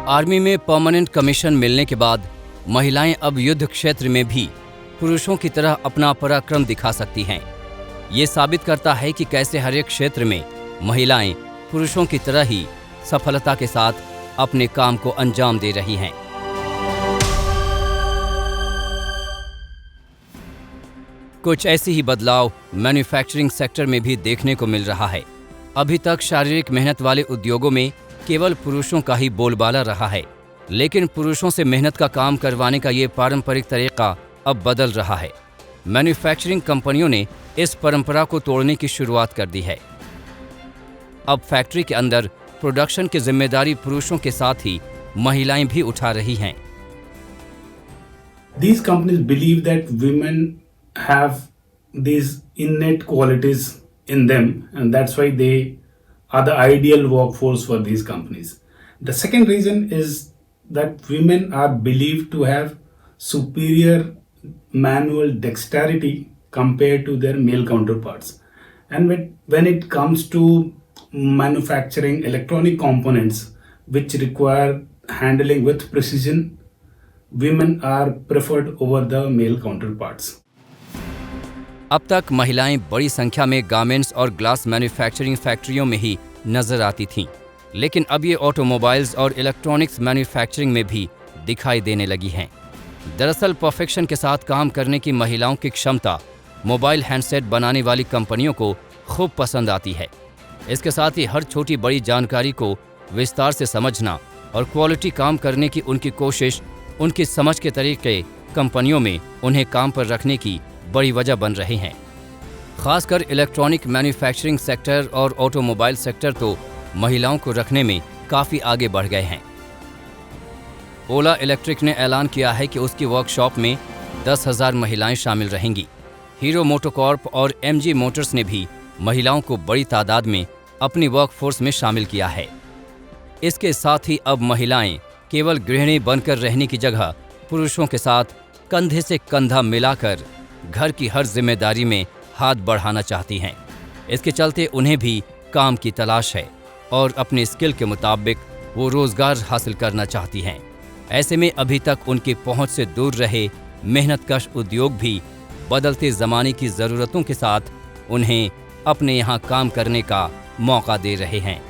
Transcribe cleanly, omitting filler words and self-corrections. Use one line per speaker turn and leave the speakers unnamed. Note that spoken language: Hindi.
आर्मी में परमानेंट कमीशन मिलने के बाद महिलाएं अब युद्ध क्षेत्र में भी पुरुषों की तरह अपना पराक्रम दिखा सकती हैं। ये साबित करता है कि कैसे हर एक क्षेत्र में महिलाएं पुरुषों की तरह ही सफलता के साथ अपने काम को अंजाम दे रही हैं। कुछ ऐसी ही बदलाव मैन्युफैक्चरिंग सेक्टर में भी देखने को मिल रहा है। अभी तक शारीरिक मेहनत वाले उद्योगों में केवल पुरुषों का ही बोलबाला रहा है, लेकिन पुरुषों से मेहनत का काम करवाने का ये पारंपरिक तरीका अब बदल रहा है। मैन्युफैक्चरिंग कंपनियों ने इस परंपरा को तोड़ने की शुरुआत कर दी है। अब फैक्ट्री के अंदर प्रोडक्शन की जिम्मेदारी पुरुषों के साथ ही महिलाएं भी उठा रही हैं।
These companies believe that women have these innate qualities in them, and that's why they are the ideal workforce for these companies. The second reason is that women are believed to have superior manual dexterity compared to their male counterparts. And when it comes to manufacturing electronic components which require handling with precision, women are preferred over the male counterparts.
अब तक महिलाएं बड़ी संख्या में गारमेंट्स और ग्लास मैन्युफैक्चरिंग फैक्ट्रियों में ही नजर आती थीं, लेकिन अब ये ऑटोमोबाइल्स और इलेक्ट्रॉनिक्स मैन्युफैक्चरिंग में भी दिखाई देने लगी हैं। दरअसल परफेक्शन के साथ काम करने की महिलाओं की क्षमता मोबाइल हैंडसेट बनाने वाली कंपनियों को खूब पसंद आती है। इसके साथ ही हर छोटी बड़ी जानकारी को विस्तार से समझना और क्वालिटी काम करने की उनकी कोशिश, उनकी समझ के तरीके कंपनियों में उन्हें काम पर रखने की बड़ी वजह बन रहे हैं। खासकर इलेक्ट्रॉनिक मैन्युफैक्चरिंग सेक्टर और ऑटोमोबाइल सेक्टर तो महिलाओं को रखने में काफ़ी आगे बढ़ गए हैं। ओला इलेक्ट्रिक ने ऐलान किया है कि उसकी वर्कशॉप में 10,000 महिलाएं शामिल रहेंगी। हीरो मोटोकॉर्प और एमजी मोटर्स ने भी महिलाओं को बड़ी तादाद में अपनी वर्कफोर्स में शामिल किया है। इसके साथ ही अब महिलाएं केवल गृहिणी बनकर रहने की जगह पुरुषों के साथ कंधे से कंधा मिलाकर घर की हर जिम्मेदारी में हाथ बढ़ाना चाहती हैं। इसके चलते उन्हें भी काम की तलाश है और अपने स्किल के मुताबिक वो रोजगार हासिल करना चाहती हैं। ऐसे में अभी तक उनकी पहुंच से दूर रहे मेहनतकश उद्योग भी बदलते ज़माने की ज़रूरतों के साथ उन्हें अपने यहाँ काम करने का मौका दे रहे हैं।